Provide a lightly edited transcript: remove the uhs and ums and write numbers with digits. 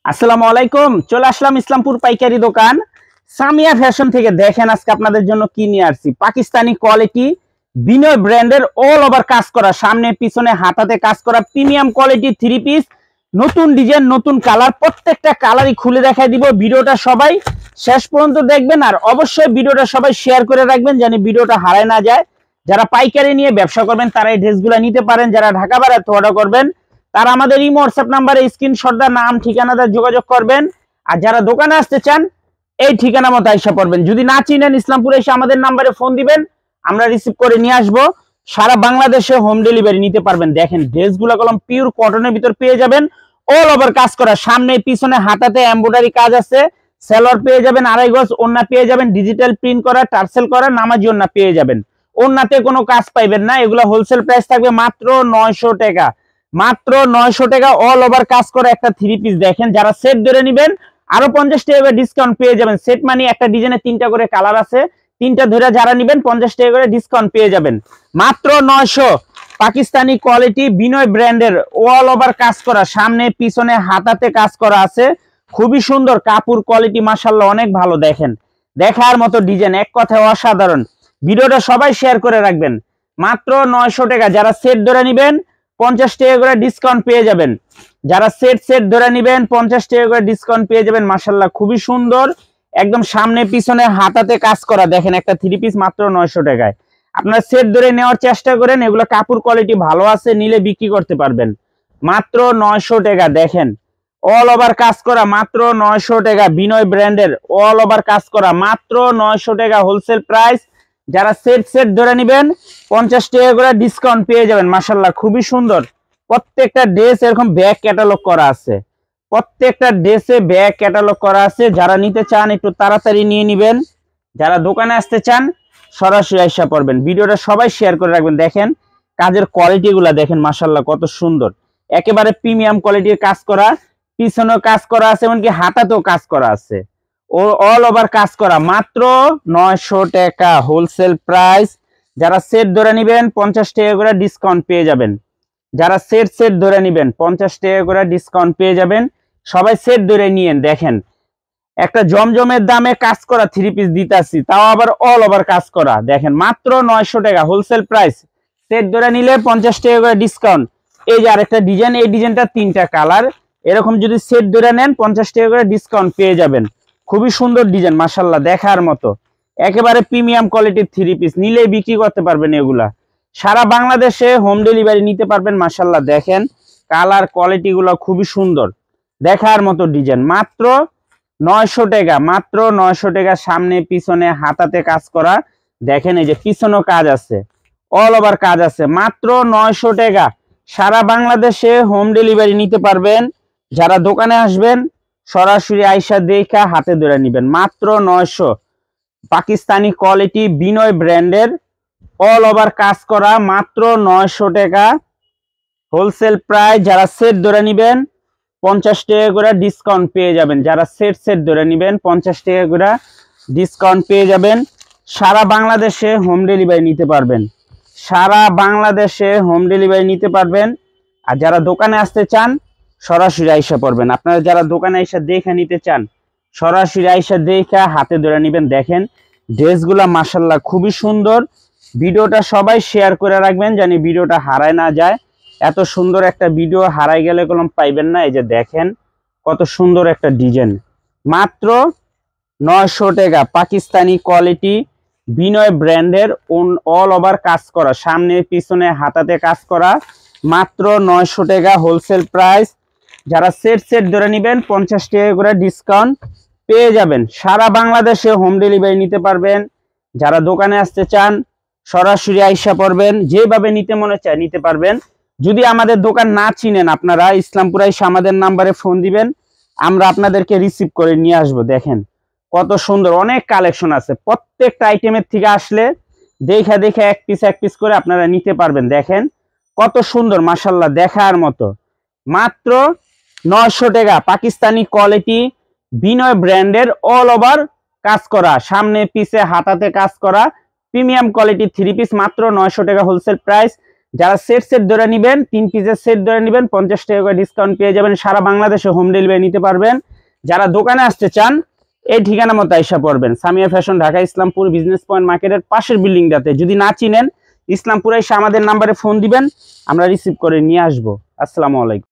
আসসালামু আলাইকুম। চলে আসলাম ইসলামপুর পাইকারি দোকান সামিয়া ফ্যাশন থেকে। দেখেন আজকে আপনাদের জন্য কি নিয়ে আসছি। পাকিস্তানি কোয়ালিটি বিনয় ব্র্যান্ডের অল ওভার কাজ করা, সামনে পিছনে হাতাতে কাজ করা প্রিমিয়াম কোয়ালিটি থ্রি পিস, নতুন ডিজাইন নতুন কালার, প্রত্যেকটা কালারই খুলে দেখাই দিব। ভিডিওটা সবাই শেষ পর্যন্ত দেখবেন আর অবশ্যই ভিডিওটা সবাই শেয়ার করে রাখবেন যেন ভিডিওটা হারায় না যায়। যারা পাইকারি নিয়ে ব্যবসা করবেন তারা এই ড্রেসগুলো নিতে পারেন। যারা ঢাকা বাইরে অর্ডার করবেন তারা আমাদের ইমো হোয়াটসঅ্যাপ নাম্বারে স্ক্রিনশট দা নাম ঠিকানাটা যোগাযোগ করবেন। আর যারা দোকানে আসতে চান এই ঠিকানা মতো আইসা পড়বেন। যদি না চিনেন ইসলামপুরে এসে আমাদের নাম্বারে ফোন দিবেন, আমরা রিসিভ করে নিয়ে আসবো। সারা বাংলাদেশে হোম ডেলিভারি নিতে পারবেন। দেখেন ড্রেসগুলো কলম পিওর কটনের ভিতর পেয়ে যাবেন, অল ওভার কাজ করা, সামনে পিছনে হাতাতে এমব্রয়ডারি কাজ আছে। সেলর পেয়ে যাবেন 2.5 গজ, ওন্না পেয়ে যাবেন ডিজিটাল প্রিন্ট করা টার্সেল করা নামাজি ওন্না পেয়ে যাবেন। ওন্নাতে কোনো কাজ পাইবেন না, এগুলো হোলসেল প্রাইস থাকবে মাত্র 900 টাকা। মাত্র 900 টাকা অল ওভার কাজ করে একটা থ্রি পিস। দেখেন যারা সেট ধরে নেবেন আরো 50 টাকা ডিসকাউন্ট পেয়ে যাবেন। সেট মানে একটা ডিজাইনে 3টা করে কালার আছে, 3টা ধরে যারা নেবেন 50 টাকা করে ডিসকাউন্ট পেয়ে যাবেন। মাত্র 900। পাকিস্তানি কোয়ালিটি বিনয় ব্র্যান্ডের অল ওভার কাজ করা, সামনে পিছনে হাতাতে কাজ করা আছে, খুবই সুন্দর কাপড় কোয়ালিটি মাশাআল্লাহ অনেক ভালো। দেখেন দেখার মতো ডিজাইন, এক কথায় অসাধারণ। ভিডিওটা সবাই শেয়ার করে রাখবেন। মাত্র 900 টাকা। যারা সেট ধরে নেবেন 50 টাকা করে ডিসকাউন্ট পেয়ে যাবেন। যারা সেট ধরে নেবেন 50 টাকা করে ডিসকাউন্ট পেয়ে যাবেন। মাশাআল্লাহ খুবই সুন্দর, একদম সামনে পিছনে হাতাতে কাজ করা। দেখেন একটা থ্রি পিস মাত্র 900 টাকায়। আপনারা সেট ধরে নেওয়ার চেষ্টা করেন, এগুলো কাপড় কোয়ালিটি ভালো আছে, নিলে বিক্রি করতে পারবেন। মাত্র 900 টাকা। দেখেন অল ওভার কাজ করা মাত্র 900 টাকা। বিনয় ব্র্যান্ডের অল ওভার কাজ করা মাত্র 900 টাকা হোলসেল প্রাইস। যারা সেট ধরে নেবেন 50 টাকা করে ডিসকাউন্ট পেয়ে যাবেন। মাশাআল্লাহ খুবই সুন্দর। প্রত্যেকটা ড্রেস এরকম ব্যাক ক্যাটালগ করা আছে, প্রত্যেকটা ড্রেসে ব্যাক ক্যাটালগ করা আছে। যারা নিতে চান একটু তাড়াতাড়ি নিয়ে নেবেন। যারা দোকানে আসতে চান সরাসরি আইসা পড়বেন। ভিডিওটা সবাই শেয়ার করে রাখবেন। দেখেন কাজের কোয়ালিটি গুলা দেখেন মাশাআল্লাহ কত সুন্দর, একেবারে প্রিমিয়াম কোয়ালিটির কাজ করা, পিছনেও কাজ করা আছে, এমনকি হাতাতেও কাজ করা আছে, ও অল ওভার কাজ করা মাত্র 900 টাকা হোলসেল প্রাইস। যারা সেট ধরে নেবেন 50 টাকা করে ডিসকাউন্ট পেয়ে যাবেন। যারা সেট ধরে নেবেন 50 টাকা করে ডিসকাউন্ট পেয়ে যাবেন। সবাই সেট ধরে নিয়েন। দেখেন একটা জমজমের দামে কাজ করা থ্রি পিস দিতাছি, তাও আবার অল ওভার কাজ করা। দেখেন মাত্র 900 টাকা হোলসেল প্রাইস। সেট ধরে নিলে 50 টাকা করে ডিসকাউন্ট। এই যে আরেকটা ডিজাইন, এই ডিজাইনটা 3টা কালার, এরকম যদি সেট ধরে নেন 50 টাকা করে ডিসকাউন্ট পেয়ে যাবেন। খুবই সুন্দর ডিজাইন মাশাআল্লাহ দেখার মতো, একেবারে প্রিমিয়াম কোয়ালিটির থ্রি পিস, নিলেই বিক্রি করতে পারবেন। এগুলা সারা বাংলাদেশে হোম ডেলিভারি নিতে পারবেন। মাশাআল্লাহ দেখেন কালার কোয়ালিটি গুলো খুবই সুন্দর, দেখার মতো ডিজাইন। মাত্র 900 টাকা। মাত্র 900 টাকা। সামনে পিছনে হাতাতে কাজ করা। দেখেন এই যে পিছনেও কাজ আছে, অল ওভার কাজ আছে। মাত্র 900 টাকা। সারা বাংলাদেশে হোম ডেলিভারি নিতে পারবেন। যারা দোকানে আসবেন সরাসরি আইসা দেখা হাতে ধরে নেবেন। মাত্র 900। পাকিস্তানি কোয়ালিটি বিনয় ব্র্যান্ডের অল ওভার কাজ করা মাত্র 900 টাকা হোলসেল প্রাইস। যারা সেট ধরে নেবেন 50 টাকা করে ডিসকাউন্ট পেয়ে যাবেন। যারা সেট ধরে নেবেন 50 টাকা করে ডিসকাউন্ট পেয়ে যাবেন। সারা বাংলাদেশে হোম ডেলিভারি নিতে পারবেন। সারা বাংলাদেশে হোম ডেলিভারি নিতে পারবেন। আর যারা দোকানে আসতে চান সরাসরি আইসা পড়বেন। আপনারা যারা দোকানে আইসা দেখে নিতে চান সরাসরি আইসা দেখে হাতে ধরে নেবেন। দেখেন ড্রেসগুলা মাশাআল্লাহ খুবই সুন্দর। ভিডিওটা সবাই শেয়ার করে রাখবেন জানি ভিডিওটা হারায় না যায়। এত সুন্দর একটা ভিডিও হারাই গেলে কলম পাইবেন না। এই যে দেখেন কত সুন্দর একটা ডিজাইন। মাত্র 900 টাকা। পাকিস্তানি কোয়ালিটি বিনয় ব্র্যান্ডের অল ওভার কাজ করা, সামনে পিছনে হাতাতে কাজ করা মাত্র 900 টাকা হোলসেল প্রাইস। যারা সেট ধরে নেবেন 50 টাকা করে ডিসকাউন্ট পেয়ে যাবেন। সারা বাংলাদেশে হোম ডেলিভারি নিতে পারবেন। যারা দোকানে আসতে চান সরাসরি আইসা পড়বেন, যেভাবে নিতে মনে চায় নিতে পারবেন। যদি আমাদের দোকান না চিনেন আপনারা ইসলামপুরে এসে আমাদের নাম্বারে ফোন দিবেন, আমরা আপনাদেরকে রিসিভ করে নিয়ে আসবো। দেখেন কত সুন্দর, অনেক কালেকশন আছে। প্রত্যেকটা আইটেমের থেকে আসলে দেখা এক পিস করে আপনারা নিতে পারবেন। দেখেন কত সুন্দর মাশাআল্লাহ দেখার মতো। মাত্র 900 টাকা। পাকিস্তানি কোয়ালিটি বিনয় ব্র্যান্ডের অল ওভার কাজ করা, সামনে পিছে হাতাতে কাজ করা প্রিমিয়াম কোয়ালিটি থ্রি পিস মাত্র 900 টাকা হোলসেল প্রাইস। যারা সেট ধরে নেবেন, 3 পিসের সেট ধরে নেবেন, 50 টাকা করে ডিসকাউন্ট পেয়ে যাবেন। সারা বাংলাদেশে হোম ডেলিভারি নিতে পারবেন। যারা দোকানে আসতে চান এই ঠিকানা মতো আইসা পড়বেন, Samia fashion, Dhaka Islampur business point মার্কেটের পাশের বিল্ডিংটাতে। যদি না চিনেন ইসলামপুরে এসে আমাদের নাম্বারে ফোন দিবেন, আমরা রিসিভ করে নিয়ে আসবো। আসসালামু আলাইকুম।